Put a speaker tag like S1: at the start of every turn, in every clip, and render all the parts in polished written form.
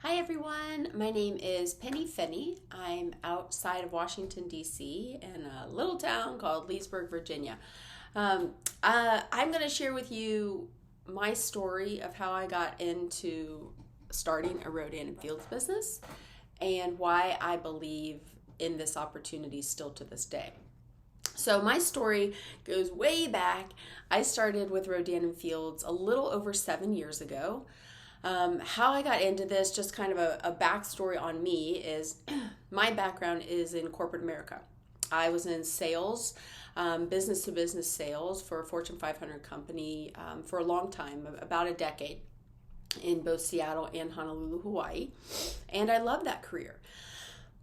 S1: Hi everyone, my name is Finney. I'm outside of Washington, D.C. in a little town called Leesburg, Virginia. I'm going to share with you my story of how I got into starting a Rodan Fields business and why I believe in this opportunity still to this day. So my story goes way back. I started with Rodan Fields a little over 7 years ago. How I got into this, just kind of a backstory on me, is my background is in corporate America. I was in sales, business to business sales for a Fortune 500 company for a long time, about a decade, in both Seattle and Honolulu, Hawaii. And I loved that career.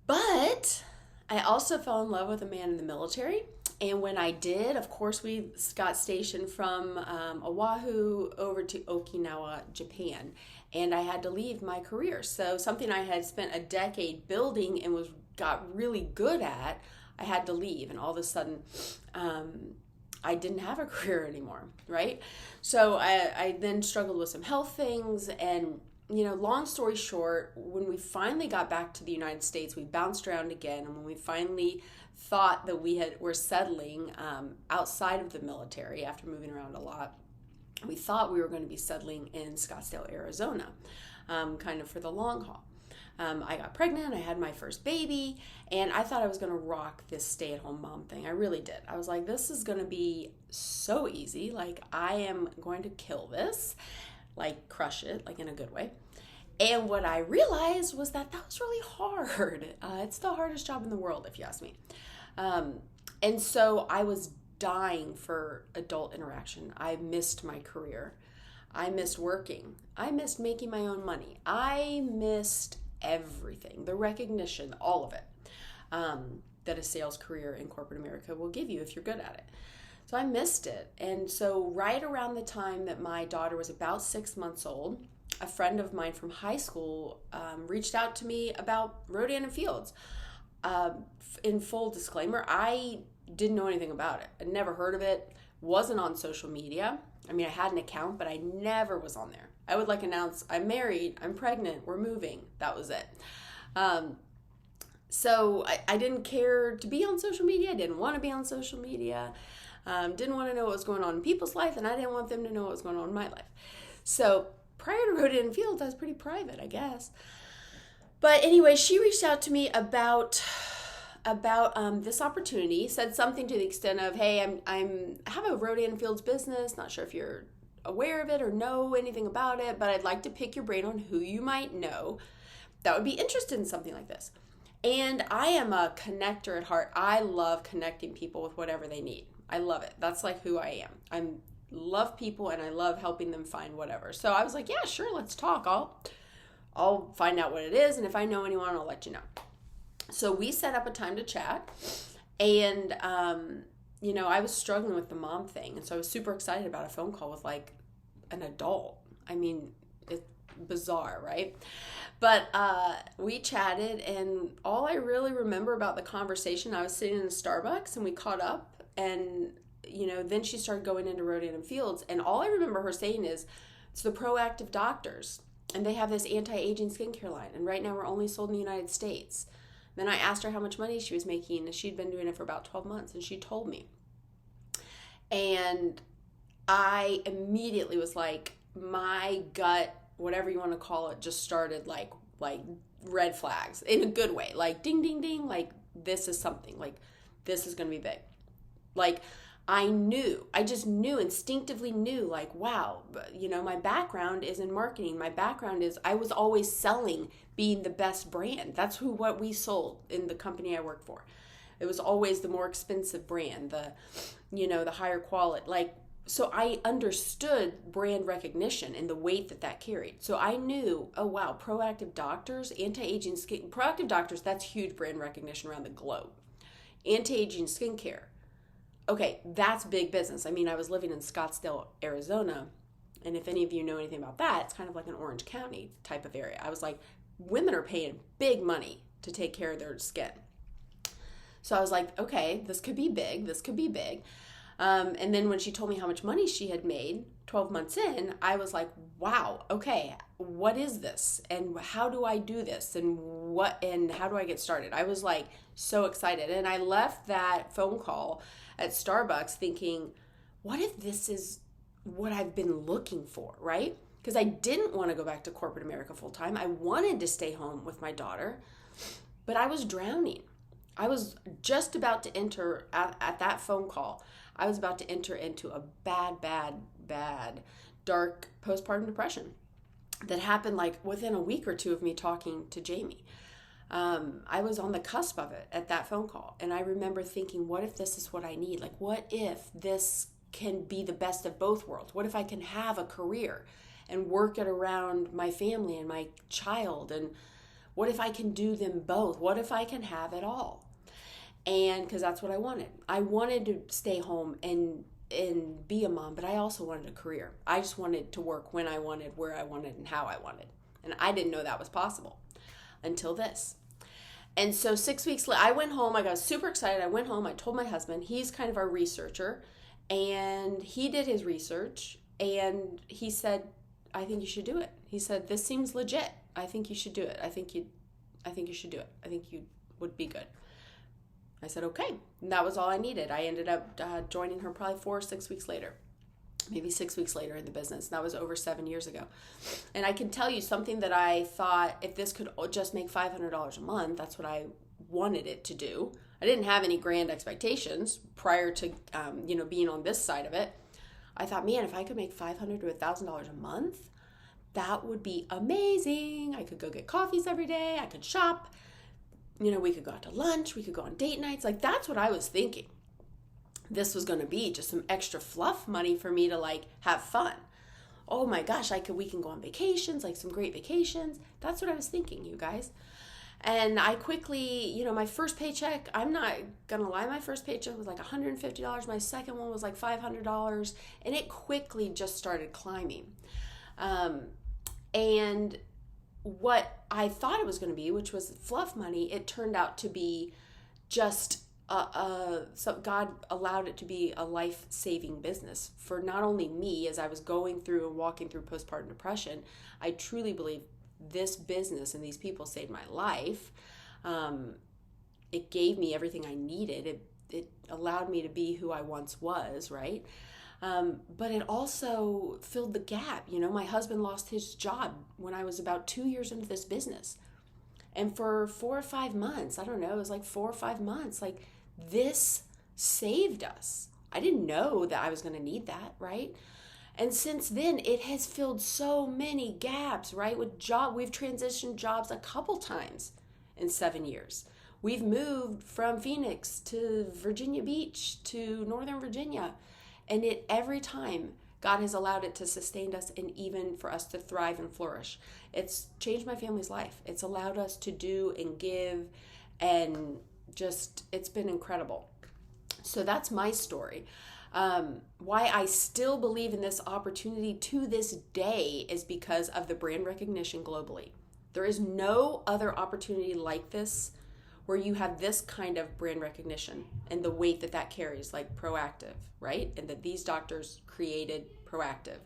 S1: But I also fell in love with a man in the military. And when I did, of course, we got stationed from Oahu over to Okinawa, Japan. And I had to leave my career. So something I had spent a decade building and got really good at, I had to leave. And all of a sudden, I didn't have a career anymore, right? So I then struggled with some health things. And, long story short, when we finally got back to the United States, we bounced around again. And when we finally thought that were settling outside of the military after moving around a lot, we thought we were going to be settling in Scottsdale, Arizona, kind of for the long haul. I got pregnant, I had my first baby, and I thought I was going to rock this stay-at-home mom thing. I really did. I was like, this is going to be so easy. Like, I am going to kill this, like crush it, like in a good way. And what I realized was that was really hard. It's the hardest job in the world, if you ask me. And so I was dying for adult interaction. I missed my career. I missed working. I missed making my own money. I missed everything, the recognition, all of it, that a sales career in corporate America will give you if you're good at it. So I missed it. And so right around the time that my daughter was about 6 months old, a friend of mine from high school reached out to me about Rodan Fields. In full disclaimer, I didn't know anything about it. I'd never heard of it, wasn't on social media. I mean, I had an account, but I never was on there. I would announce, I'm married, I'm pregnant, we're moving. That was it. So I didn't care to be on social media. I didn't want to be on social media. Didn't want to know what was going on in people's life, and I didn't want them to know what was going on in my life. So prior to Rodan Fields, I was pretty private, I guess. But anyway, she reached out to me about this opportunity, said something to the extent of, hey, I have a Rodan Fields business, not sure if you're aware of it or know anything about it, but I'd like to pick your brain on who you might know that would be interested in something like this. And I am a connector at heart. I love connecting people with whatever they need. I love it. That's like who I am. I love people and I love helping them find whatever. So I was like, yeah, sure, let's talk. I'll find out what it is, and if I know anyone, I'll let you know. So we set up a time to chat, and I was struggling with the mom thing, and so I was super excited about a phone call with an adult. I mean, it's bizarre, right? But we chatted, and all I really remember about the conversation, I was sitting in a Starbucks, and we caught up, and then she started going into Rodan Fields, and all I remember her saying is, it's the Proactive Doctors, and they have this anti-aging skincare line, and right now we're only sold in the United States. Then I asked her how much money she was making, and she'd been doing it for about 12 months, and she told me. And I immediately was like, my gut, whatever you want to call it, just started like red flags in a good way. Like, ding, ding, ding, like, this is something. Like, this is going to be big. Like, I just instinctively knew, like, wow, my background is in marketing. My background is, I was always selling, being the best brand. That's what we sold in the company I worked for. It was always the more expensive brand, the higher quality. So I understood brand recognition and the weight that carried. So I knew, oh wow, Proactive Doctors, anti-aging skin, Proactive Doctors, that's huge brand recognition around the globe. Anti-aging skincare. Okay, that's big business. I mean, I was living in Scottsdale, Arizona, and if any of you know anything about that, it's kind of like an Orange County type of area. I was like, women are paying big money to take care of their skin. So I was like, okay, this could be big. And then when she told me how much money she had made, 12 months in, I was like, wow, okay, what is this? And how do I do this? And how do I get started? I was like so excited. And I left that phone call at Starbucks thinking, what if this is what I've been looking for, right? Because I didn't want to go back to corporate America full time. I wanted to stay home with my daughter, but I was drowning. I was just about to enter at that phone call. I was about to enter into a bad, dark postpartum depression that happened like within a week or two of me talking to Jamie. I was on the cusp of it at that phone call. And I remember thinking, what if this is what I need? Like, what if this can be the best of both worlds? What if I can have a career and work it around my family and my child? And what if I can do them both? What if I can have it all? And because that's what I wanted. I wanted to stay home and be a mom, but I also wanted a career. I just wanted to work when I wanted, where I wanted, and how I wanted. And I didn't know that was possible until this. And so 6 weeks later, I went home. I got super excited. I went home. I told my husband, he's kind of our researcher, and he did his research, and he said, I think you should do it. He said, this seems legit. I think you should do it. I think you should do it. I think you would be good. I said, okay. And that was all I needed. I ended up joining her probably 4 or 6 weeks later, maybe 6 weeks later in the business. And that was over 7 years ago. And I can tell you something that I thought, if this could just make $500 a month, that's what I wanted it to do. I didn't have any grand expectations prior to, being on this side of it. I thought, man, if I could make $500 to $1,000 a month, that would be amazing. I could go get coffees every day. I could shop. We could go out to lunch. We could go on date nights. Like, that's what I was thinking. This was going to be just some extra fluff money for me to like have fun. Oh my gosh, we can go on vacations, like some great vacations. That's what I was thinking, you guys. And I quickly, my first paycheck, I'm not going to lie, my first paycheck was like $150. My second one was like $500. And it quickly just started climbing. And what I thought it was going to be, which was fluff money, it turned out to be just so God allowed it to be a life-saving business for not only me as I was going through and walking through postpartum depression. I truly believe this business and these people saved my life. It gave me everything I needed. It allowed me to be who I once was, right? But it also filled the gap. My husband lost his job when I was about 2 years into this business. And for 4 or 5 months, I don't know, it was like 4 or 5 months, like this saved us. I didn't know that I was going to need that, right? And since then, it has filled so many gaps, right? We've transitioned jobs a couple times in 7 years. We've moved from Phoenix to Virginia Beach to Northern Virginia. And every time, God has allowed it to sustain us and even for us to thrive and flourish. It's changed my family's life. It's allowed us to do and give, and just, it's been incredible. So that's my story. Why I still believe in this opportunity to this day is because of the brand recognition globally. There is no other opportunity like this where you have this kind of brand recognition and the weight that carries, like Proactive, right? And that these doctors created Proactive.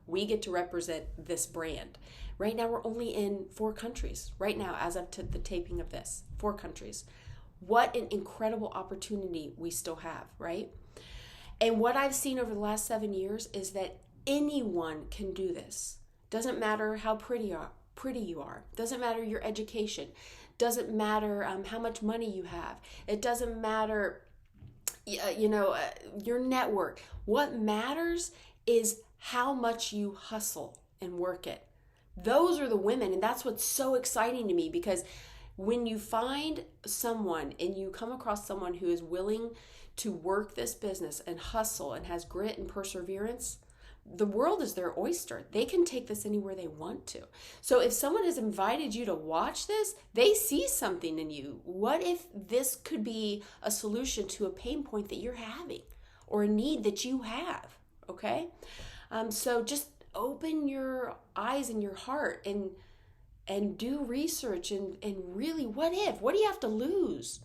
S1: We get to represent this brand. Right now, we're only in 4 countries. Right now, as of to the taping of this, 4 countries. What an incredible opportunity we still have, right? And what I've seen over the last 7 years is that anyone can do this. Doesn't matter how pretty you are. Doesn't matter your education. Doesn't matter how much money you have. It doesn't matter, your network. What matters is how much you hustle and work it. Those are the women, and that's what's so exciting to me, because when you find someone and you come across someone who is willing to work this business and hustle and has grit and perseverance, the world is their oyster. They can take this anywhere they want to. So if someone has invited you to watch this, they see something in you. What if this could be a solution to a pain point that you're having or a need that you have? Okay? So just open your eyes and your heart and do research and really, what if? What do you have to lose?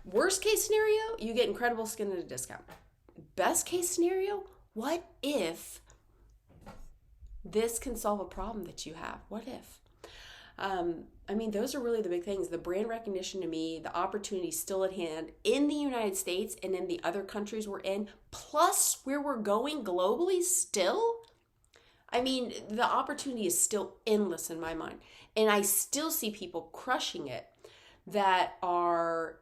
S1: Worst case scenario, you get incredible skin at a discount. Best case scenario, what if this can solve a problem that you have? What if? Those are really the big things. The brand recognition to me, the opportunity still at hand in the United States and in the other countries we're in, plus where we're going globally still. The opportunity is still endless in my mind. And I still see people crushing it that are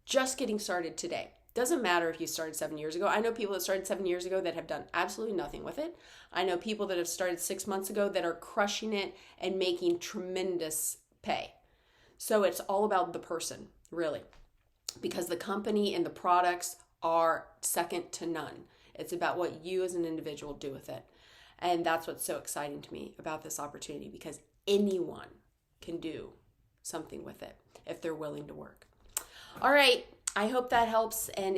S1: just getting started today. Doesn't matter if you started 7 years ago. I know people that started 7 years ago that have done absolutely nothing with it. I know people that have started 6 months ago that are crushing it and making tremendous pay. So it's all about the person, really, because the company and the products are second to none. It's about what you as an individual do with it. And that's what's so exciting to me about this opportunity, because anyone can do something with it if they're willing to work. All right. I hope that helps. And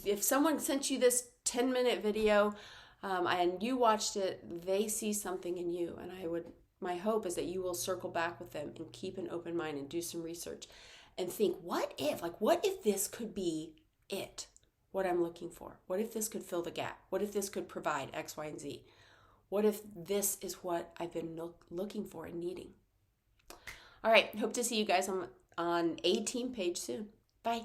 S1: if someone sent you this 10-minute video and you watched it, they see something in you. And my hope is that you will circle back with them and keep an open mind and do some research and think, what if this could be it, what I'm looking for? What if this could fill the gap? What if this could provide X, Y, and Z? What if this is what I've been looking for and needing? All right. Hope to see you guys on A Team page soon. Bye.